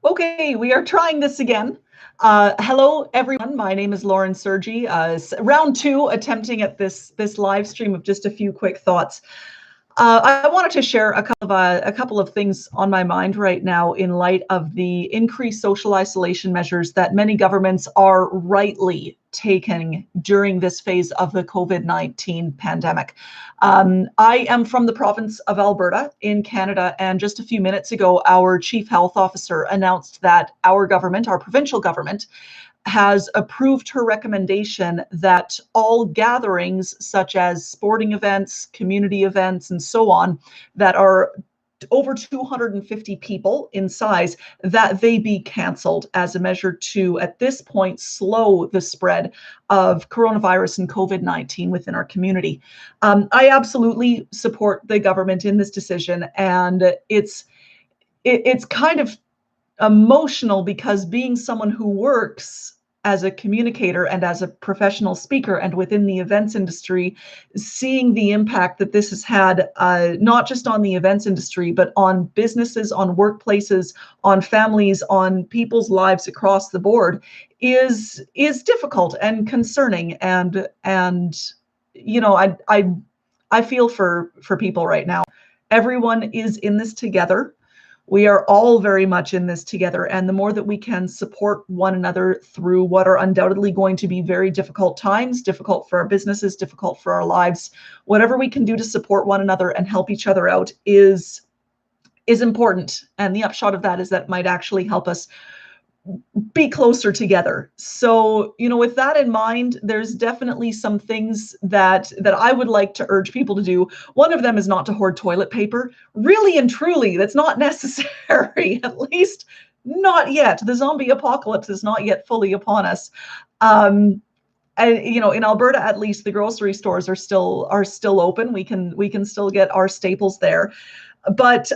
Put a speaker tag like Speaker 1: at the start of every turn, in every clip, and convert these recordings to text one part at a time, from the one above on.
Speaker 1: Okay, we are trying this again. Hello, everyone. My name is Lauren Sergi. Round two, attempting at this live stream of just a few quick thoughts. I wanted to share a couple of things on my mind right now in light of the increased social isolation measures that many governments are rightly taking during this phase of the COVID-19 pandemic. I am from the province of Alberta in Canada, and just a few minutes ago, our chief health officer announced that our government, our provincial government, has approved her recommendation that all gatherings, such as sporting events, community events, and so on, that are over 250 people in size, that they be canceled as a measure to, at this point, slow the spread of coronavirus and COVID-19 within our community. I absolutely support the government in this decision, and it's kind of emotional because being someone who works as a communicator and as a professional speaker and within the events industry, seeing the impact that this has had, not just on the events industry, but on businesses, on workplaces, on families, on people's lives across the board, is difficult and concerning. And I feel for people right now. Everyone is in this together. We are all very much in this together. And the more that we can support one another through what are undoubtedly going to be very difficult times, difficult for our businesses, difficult for our lives, whatever we can do to support one another and help each other out is important. And the upshot of that is that it might actually help us be closer together. So, with that in mind, there's definitely some things that I would like to urge people to do. One of them is not to hoard toilet paper. Really and truly, that's not necessary, at least not yet. The zombie apocalypse is not yet fully upon us. And in Alberta, at least, the grocery stores are still open. We can still get our staples there. But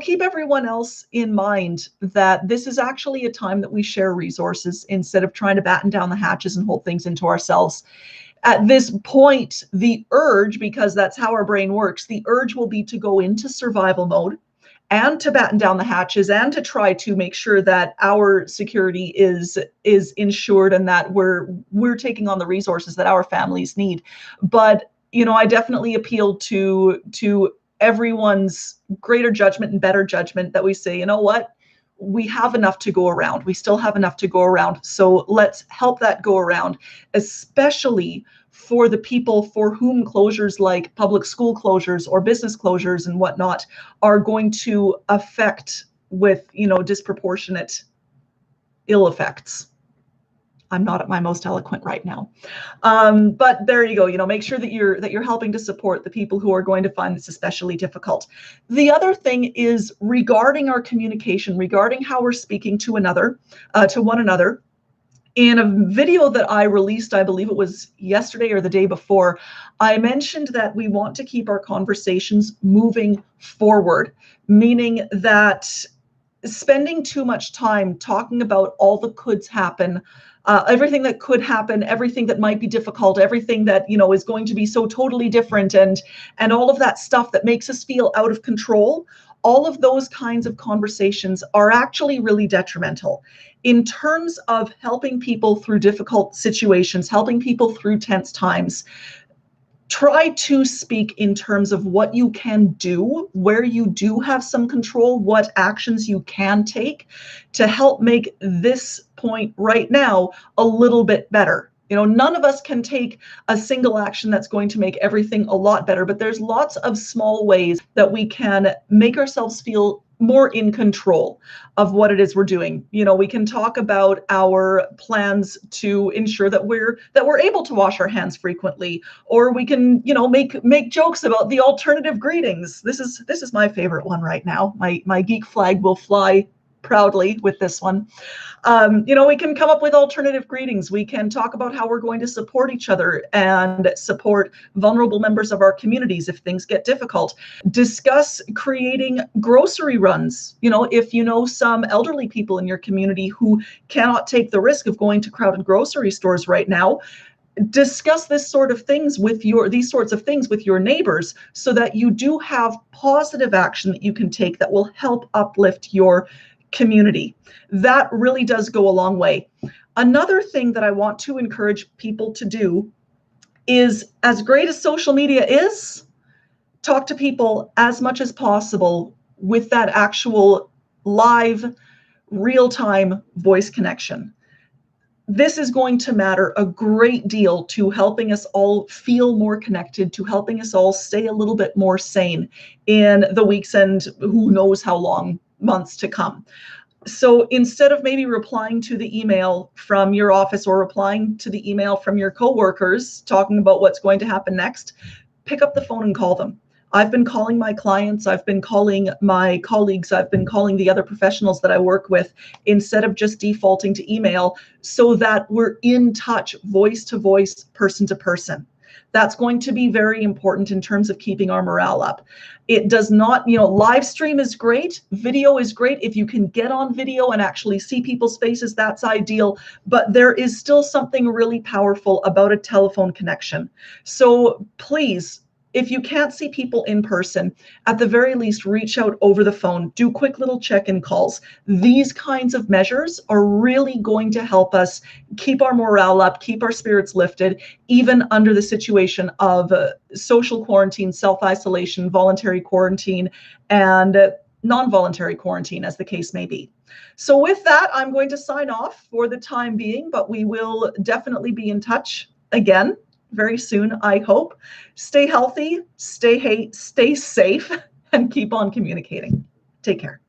Speaker 1: keep everyone else in mind that this is actually a time that we share resources instead of trying to batten down the hatches and hold things into ourselves. At this point, the urge, because that's how our brain works, the urge will be to go into survival mode and to batten down the hatches and to try to make sure that our security is ensured and that we're taking on the resources that our families need. But I definitely appeal to everyone's greater judgment and better judgment, that we say, you know what, we have enough to go around. We still have enough to go around. So let's help that go around, especially for the people for whom closures like public school closures or business closures and whatnot are going to affect with, disproportionate ill effects. I'm not at my most eloquent right now. But there you go. Make sure that you're helping to support the people who are going to find this especially difficult. The other thing is regarding our communication, regarding how we're speaking to one another. In a video that I released, I believe it was yesterday or the day before, I mentioned that we want to keep our conversations moving forward, meaning that spending too much time talking about all that could happen, everything that could happen, everything that might be difficult, everything that is going to be so totally different, and all of that stuff that makes us feel out of control. All of those kinds of conversations are actually really detrimental in terms of helping people through difficult situations, helping people through tense times. Try to speak in terms of what you can do, where you do have some control, what actions you can take to help make this point right now a little bit better. None of us can take a single action that's going to make everything a lot better, but there's lots of small ways that we can make ourselves feel more in control of what it is we're doing. We can talk about our plans to ensure that we're able to wash our hands frequently, or we can, make jokes about the alternative greetings. This is my favorite one right now. My geek flag will fly proudly with this one. We can come up with alternative greetings. We can talk about how we're going to support each other and support vulnerable members of our communities if things get difficult. Discuss creating grocery runs. If you know some elderly people in your community who cannot take the risk of going to crowded grocery stores right now, discuss these sorts of things with your neighbors so that you do have positive action that you can take that will help uplift your community. That really does go a long way. Another thing that I want to encourage people to do is, as great as social media is, talk to people as much as possible with that actual live, real-time voice connection. This is going to matter a great deal to helping us all feel more connected, to helping us all stay a little bit more sane in the weeks and who knows how long months to come. So instead of maybe replying to the email from your office or replying to the email from your coworkers talking about what's going to happen next, pick up the phone and call them. I've been calling my clients, I've been calling my colleagues, I've been calling the other professionals that I work with instead of just defaulting to email, so that we're in touch, voice to voice, person to person. That's going to be very important in terms of keeping our morale up. It does not, live stream is great, video is great. If you can get on video and actually see people's faces, that's ideal. But there is still something really powerful about a telephone connection. So please, if you can't see people in person, at the very least, reach out over the phone, do quick little check-in calls. These kinds of measures are really going to help us keep our morale up, keep our spirits lifted, even under the situation of social quarantine, self-isolation, voluntary quarantine, and non-voluntary quarantine, as the case may be. So with that, I'm going to sign off for the time being, but we will definitely be in touch again very soon, I hope. Stay healthy, stay safe, and keep on communicating. Take care.